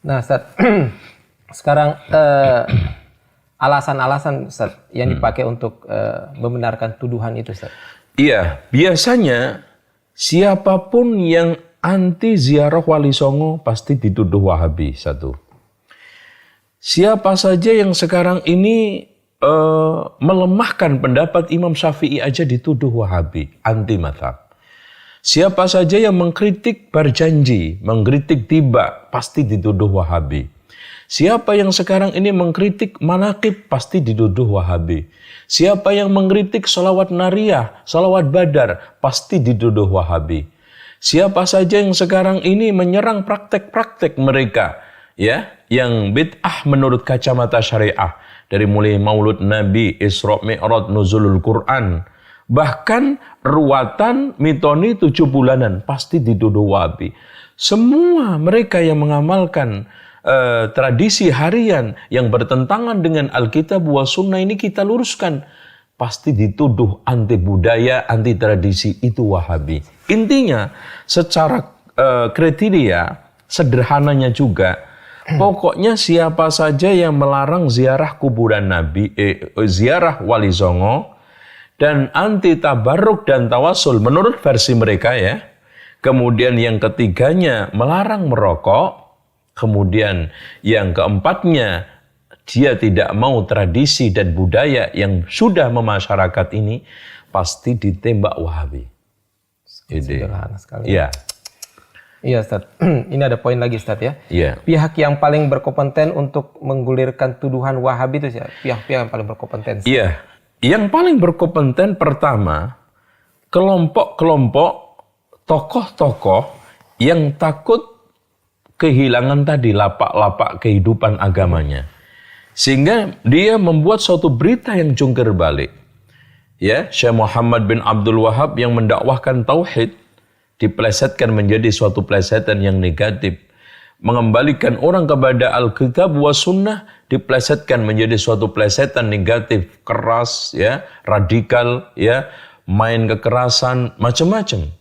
Nah, Ustaz, sekarang alasan-alasan Ustaz yang dipakai untuk membenarkan tuduhan itu, Ustaz. Iya, biasanya siapapun yang anti ziarah Wali Songo pasti dituduh Wahabi, satu. Siapa saja yang sekarang ini melemahkan pendapat Imam Syafi'i aja dituduh Wahabi, anti mazhab. Siapa saja yang mengkritik berjanji, mengkritik tiba, pasti dituduh Wahabi. Siapa yang sekarang ini mengkritik manaqib, pasti dituduh Wahabi. Siapa yang mengkritik salawat nariyah, salawat badar, pasti dituduh Wahabi. Siapa saja yang sekarang ini menyerang praktek-praktek mereka, ya, yang bid'ah menurut kacamata syariah, dari mulai Maulud Nabi, Isra Mi'raj, Nuzulul Quran, bahkan ruatan mitoni 7 bulanan, pasti dituduh Wahabi. Semua mereka yang mengamalkan tradisi harian yang bertentangan dengan Alkitab wa Sunnah ini kita luruskan, pasti dituduh anti budaya, anti tradisi, itu Wahabi. Intinya secara kriteria sederhananya juga, pokoknya siapa saja yang melarang ziarah kuburan Nabi, ziarah Wali Songo, dan anti tabarruk dan tawasul menurut versi mereka, ya. Kemudian yang ketiganya melarang merokok. Kemudian yang keempatnya dia tidak mau tradisi dan budaya yang sudah memasyarakat ini, pasti ditembak Wahabi. Sederhana sekali. Iya. Iya, Ustaz. Ini ada poin lagi, Ustaz, ya. Iya. Pihak yang paling berkompeten untuk menggulirkan tuduhan Wahabi itu, pihak-pihak yang paling berkompeten. Iya. Yang paling berkompeten pertama, kelompok-kelompok tokoh-tokoh yang takut kehilangan tadi lapak-lapak kehidupan agamanya. Sehingga dia membuat suatu berita yang jungkir balik. Ya, Syekh Muhammad bin Abdul Wahab yang mendakwahkan tauhid diplesetkan menjadi suatu plesetan yang negatif. Mengembalikan orang kepada Alkitab wa Sunnah diplesetkan menjadi suatu plesetan negatif, keras, ya, radikal, ya, main kekerasan, macam-macam.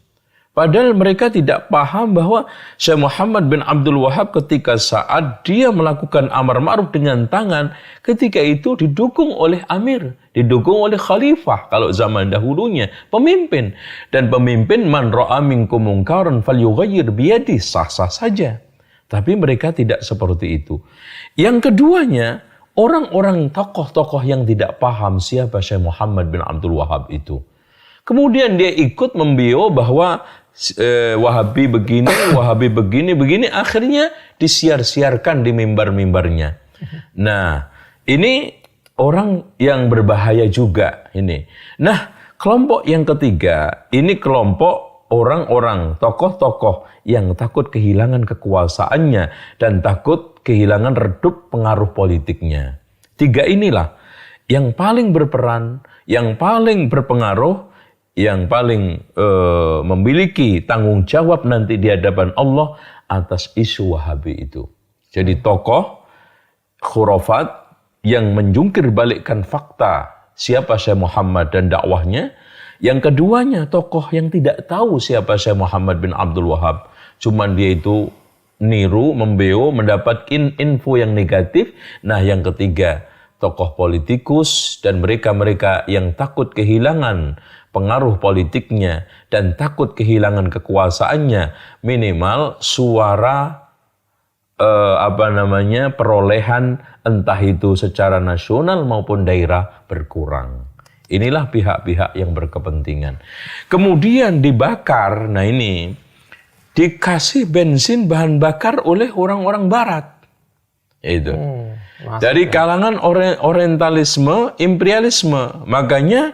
Padahal mereka tidak paham bahwa Syekh Muhammad bin Abdul Wahab ketika saat dia melakukan amar ma'ruf dengan tangan, ketika itu didukung oleh amir, didukung oleh khalifah kalau zaman dahulunya, pemimpin. Dan pemimpin man ra'a minkum munkaran falyughayyir biyadihi, sah-sah saja. Tapi mereka tidak seperti itu. Yang keduanya, orang-orang tokoh-tokoh yang tidak paham siapa Syekh Muhammad bin Abdul Wahab itu. Kemudian dia ikut membio bahwa Wahabi begini, akhirnya disiar-siarkan di mimbar-mimbarnya. Nah, ini orang yang berbahaya juga ini. Nah, kelompok yang ketiga, ini kelompok orang-orang, tokoh-tokoh yang takut kehilangan kekuasaannya dan takut kehilangan redup pengaruh politiknya. Tiga inilah yang paling berperan, yang paling berpengaruh, yang paling memiliki tanggung jawab nanti di hadapan Allah atas isu Wahabi itu. Jadi tokoh khurafat yang menjungkir balikkan fakta siapa Syekh Muhammad dan dakwahnya. Yang keduanya tokoh yang tidak tahu siapa Syekh Muhammad bin Abdul Wahab. Cuman dia itu niru, membeo, mendapatkan info yang negatif. Nah, yang ketiga tokoh politikus dan mereka-mereka yang takut kehilangan pengaruh politiknya dan takut kehilangan kekuasaannya, minimal suara perolehan entah itu secara nasional maupun daerah berkurang. Inilah pihak-pihak yang berkepentingan. Kemudian dibakar, nah ini dikasih bensin bahan bakar oleh orang-orang barat. Itu. Dari kalangan orientalisme, imperialisme. Makanya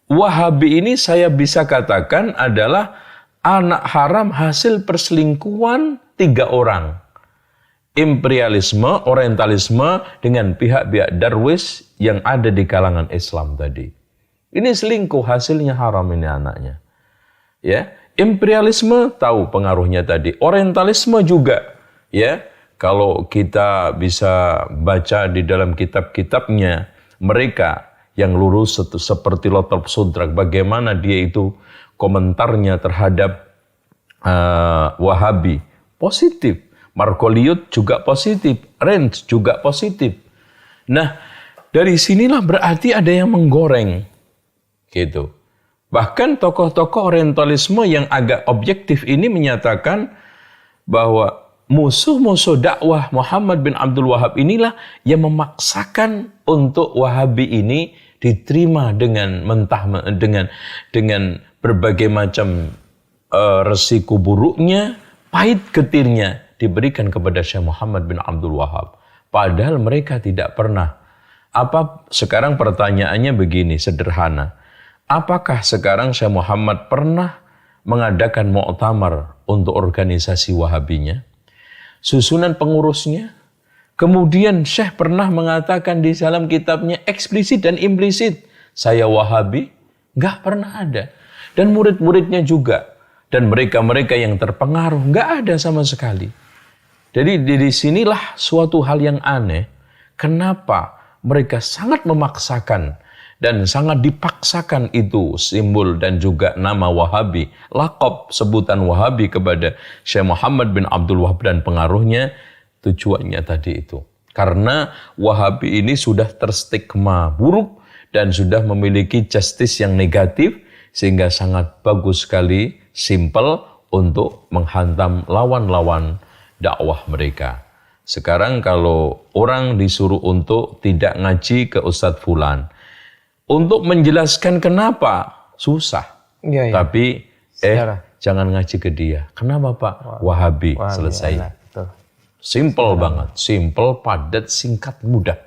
Wahabi ini saya bisa katakan adalah anak haram hasil perselingkuhan 3 orang. Imperialisme, orientalisme dengan pihak-pihak darwis yang ada di kalangan Islam tadi. Ini selingkuh, hasilnya haram ini anaknya. Ya, imperialisme tahu pengaruhnya tadi. Orientalisme juga, ya. Kalau kita bisa baca di dalam kitab-kitabnya mereka yang lurus seperti Lotop Sudrak, bagaimana dia itu komentarnya terhadap Wahabi positif, Margoliouth juga positif, Rennes juga positif. Nah, dari sinilah berarti ada yang menggoreng, gitu. Bahkan tokoh-tokoh Orientalisme yang agak objektif ini menyatakan bahwa musuh-musuh dakwah Muhammad bin Abdul Wahab inilah yang memaksakan untuk Wahabi ini diterima dengan dengan berbagai macam resiko buruknya, pahit getirnya diberikan kepada Syekh Muhammad bin Abdul Wahab. Padahal mereka tidak pernah. Sekarang pertanyaannya begini, sederhana. Apakah sekarang Syekh Muhammad pernah mengadakan muktamar untuk organisasi Wahabinya? Susunan pengurusnya? Kemudian Syekh pernah mengatakan di dalam kitabnya eksplisit dan implisit, saya Wahabi? Nggak pernah ada. Dan murid-muridnya juga. Dan mereka-mereka yang terpengaruh, nggak ada sama sekali. Jadi di sinilah suatu hal yang aneh. Kenapa mereka sangat memaksakan dan sangat dipaksakan itu simbol dan juga nama Wahabi, laqab sebutan Wahabi kepada Syekh Muhammad bin Abdul Wahab dan pengaruhnya, tujuannya tadi itu. Karena Wahabi ini sudah terstigma buruk dan sudah memiliki justice yang negatif, sehingga sangat bagus sekali, simple untuk menghantam lawan-lawan dakwah mereka. Sekarang kalau orang disuruh untuk tidak ngaji ke Ustadz Fulan, untuk menjelaskan kenapa, susah. Iya. Tapi, jangan ngaji ke dia. Kenapa Pak? Wahabi, selesai. Betul. Simple banget. Simple, padat, singkat, mudah.